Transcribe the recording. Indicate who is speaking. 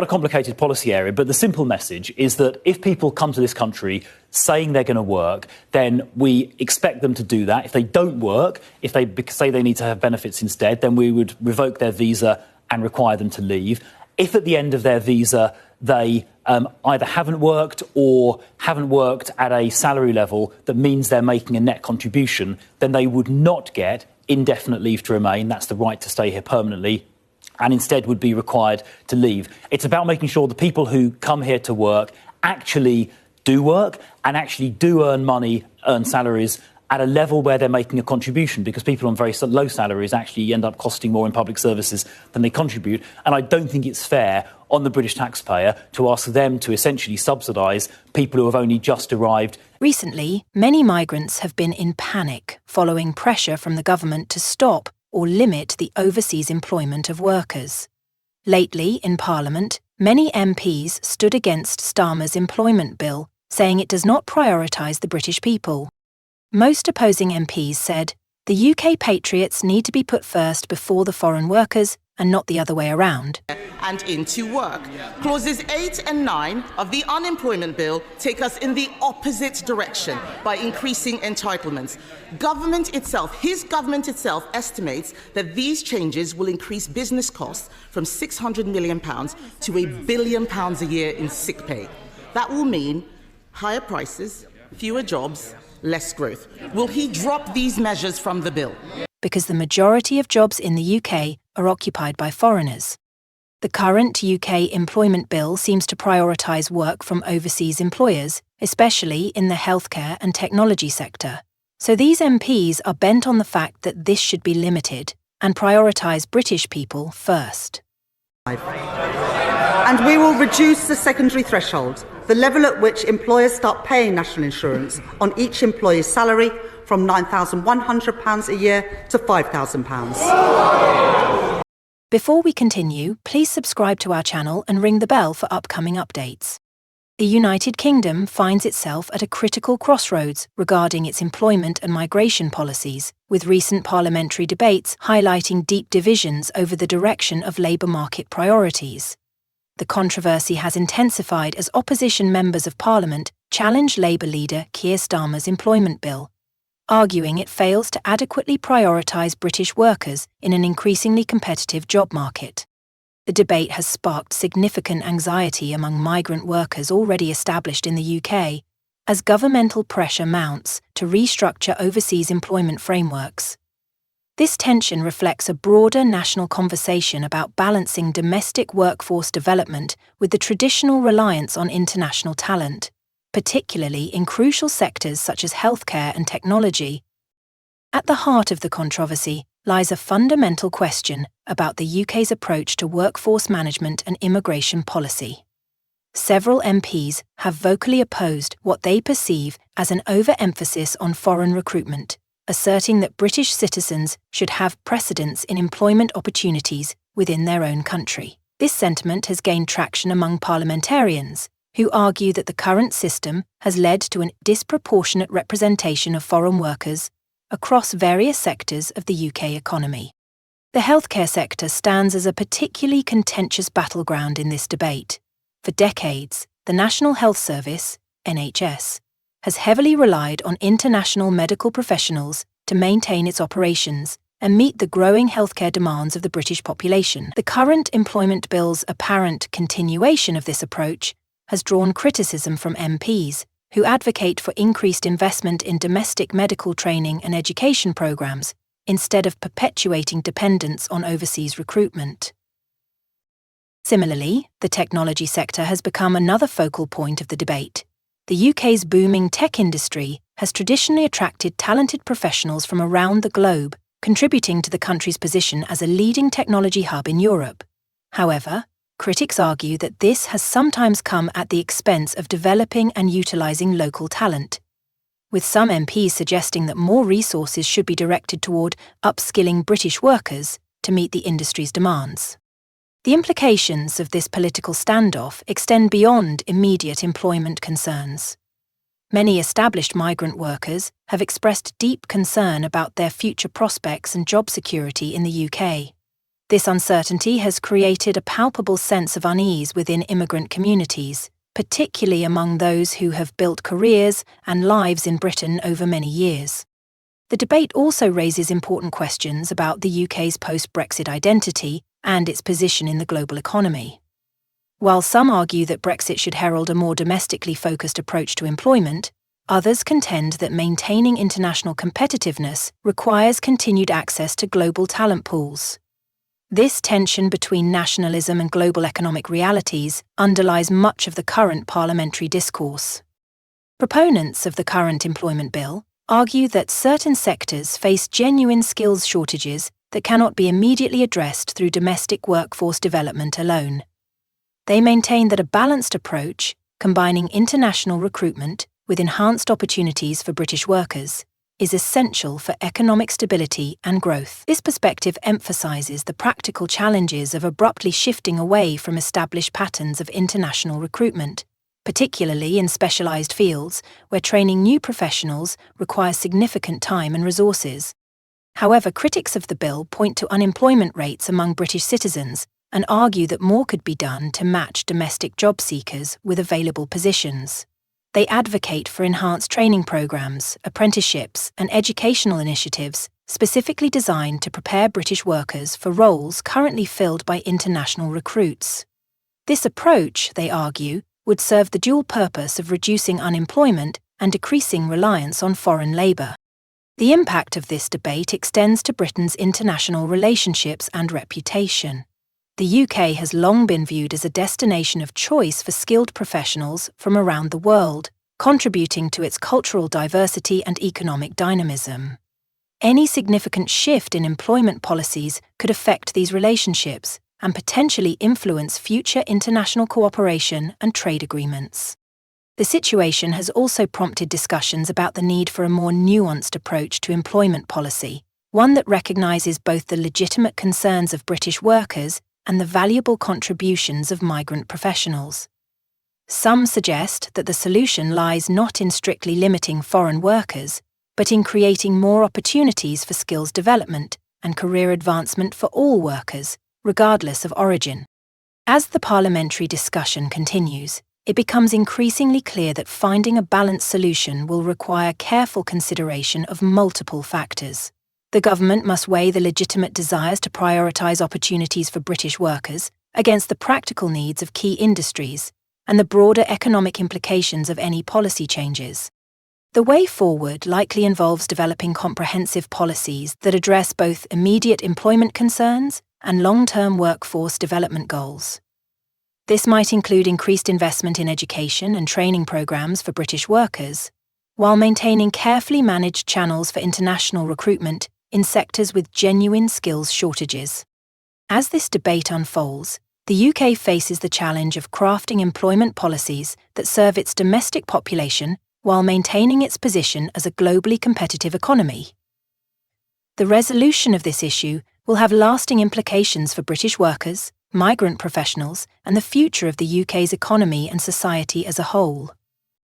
Speaker 1: A complicated policy area, but the simple message is that if people come to this country saying they're going to work, then we expect them to do that. If they don't work, if they say they need to have benefits instead, then we would revoke their visa and require them to leave. If at the end of their visa they either haven't worked or haven't worked at a salary level that means they're making a net contribution, then they would not get indefinite leave to remain. That's the right to stay here permanently, and instead would be required to leave. It's about making sure the people who come here to work actually do work and actually do earn money, earn salaries at a level where they're making a contribution, because people on very low salaries actually end up costing more in public services than they contribute. And I don't think it's fair on the British taxpayer to ask them to essentially subsidise people who have only just arrived.
Speaker 2: Recently, many migrants have been in panic following pressure from the government to stop or limit the overseas employment of workers. Lately, in Parliament, many MPs stood against Starmer's employment bill, saying it does not prioritise the British people. Most opposing MPs said the UK patriots need to be put first before the foreign workers and not the other way around.
Speaker 3: And into work. Clauses 8 and 9 of the unemployment bill take us in the opposite direction by increasing entitlements. His government itself estimates that these changes will increase business costs from £600 million to £1 billion a year in sick pay. That will mean higher prices, fewer jobs, less growth. Will he drop these measures from the bill?
Speaker 2: Because the majority of jobs in the UK are occupied by foreigners. The current UK employment bill seems to prioritise work from overseas employers, especially in the healthcare and technology sector. So these MPs are bent on the fact that this should be limited and prioritise British people first.
Speaker 4: And we will reduce the secondary threshold, the level at which employers start paying national insurance on each employee's salary, from £9,100 a year to £5,000.
Speaker 2: Before we continue, please subscribe to our channel and ring the bell for upcoming updates. The United Kingdom finds itself at a critical crossroads regarding its employment and migration policies, with recent parliamentary debates highlighting deep divisions over the direction of labour market priorities. The controversy has intensified as opposition members of Parliament challenge Labour leader Keir Starmer's employment bill, arguing it fails to adequately prioritise British workers in an increasingly competitive job market. The debate has sparked significant anxiety among migrant workers already established in the UK, as governmental pressure mounts to restructure overseas employment frameworks. This tension reflects a broader national conversation about balancing domestic workforce development with the traditional reliance on international talent, particularly in crucial sectors such as healthcare and technology. At the heart of the controversy lies a fundamental question about the UK's approach to workforce management and immigration policy. Several MPs have vocally opposed what they perceive as an overemphasis on foreign recruitment, asserting that British citizens should have precedence in employment opportunities within their own country. This sentiment has gained traction among parliamentarians, who argue that the current system has led to a disproportionate representation of foreign workers across various sectors of the UK economy. The healthcare sector stands as a particularly contentious battleground in this debate. For decades, the National Health Service, NHS, has heavily relied on international medical professionals to maintain its operations and meet the growing healthcare demands of the British population. The current employment bill's apparent continuation of this approach has drawn criticism from MPs, who advocate for increased investment in domestic medical training and education programmes, instead of perpetuating dependence on overseas recruitment. Similarly, the technology sector has become another focal point of the debate. The UK's booming tech industry has traditionally attracted talented professionals from around the globe, contributing to the country's position as a leading technology hub in Europe. However, critics argue that this has sometimes come at the expense of developing and utilising local talent, with some MPs suggesting that more resources should be directed toward upskilling British workers to meet the industry's demands. The implications of this political standoff extend beyond immediate employment concerns. Many established migrant workers have expressed deep concern about their future prospects and job security in the UK. This uncertainty has created a palpable sense of unease within immigrant communities, particularly among those who have built careers and lives in Britain over many years. The debate also raises important questions about the UK's post-Brexit identity and its position in the global economy. While some argue that Brexit should herald a more domestically focused approach to employment, others contend that maintaining international competitiveness requires continued access to global talent pools. This tension between nationalism and global economic realities underlies much of the current parliamentary discourse. Proponents of the current employment bill argue that certain sectors face genuine skills shortages that cannot be immediately addressed through domestic workforce development alone. They maintain that a balanced approach, combining international recruitment with enhanced opportunities for British workers, is essential for economic stability and growth. This perspective emphasises the practical challenges of abruptly shifting away from established patterns of international recruitment, particularly in specialised fields where training new professionals requires significant time and resources. However, critics of the bill point to unemployment rates among British citizens and argue that more could be done to match domestic job seekers with available positions. They advocate for enhanced training programs, apprenticeships, and educational initiatives specifically designed to prepare British workers for roles currently filled by international recruits. This approach, they argue, would serve the dual purpose of reducing unemployment and decreasing reliance on foreign labour. The impact of this debate extends to Britain's international relationships and reputation. The UK has long been viewed as a destination of choice for skilled professionals from around the world, contributing to its cultural diversity and economic dynamism. Any significant shift in employment policies could affect these relationships and potentially influence future international cooperation and trade agreements. The situation has also prompted discussions about the need for a more nuanced approach to employment policy, one that recognises both the legitimate concerns of British workers and the valuable contributions of migrant professionals. Some suggest that the solution lies not in strictly limiting foreign workers, but in creating more opportunities for skills development and career advancement for all workers, regardless of origin. As the parliamentary discussion continues, it becomes increasingly clear that finding a balanced solution will require careful consideration of multiple factors. The government must weigh the legitimate desires to prioritise opportunities for British workers against the practical needs of key industries and the broader economic implications of any policy changes. The way forward likely involves developing comprehensive policies that address both immediate employment concerns and long-term workforce development goals. This might include increased investment in education and training programmes for British workers, while maintaining carefully managed channels for international recruitment in sectors with genuine skills shortages. As this debate unfolds, the UK faces the challenge of crafting employment policies that serve its domestic population while maintaining its position as a globally competitive economy. The resolution of this issue will have lasting implications for British workers, migrant professionals, and the future of the UK's economy and society as a whole.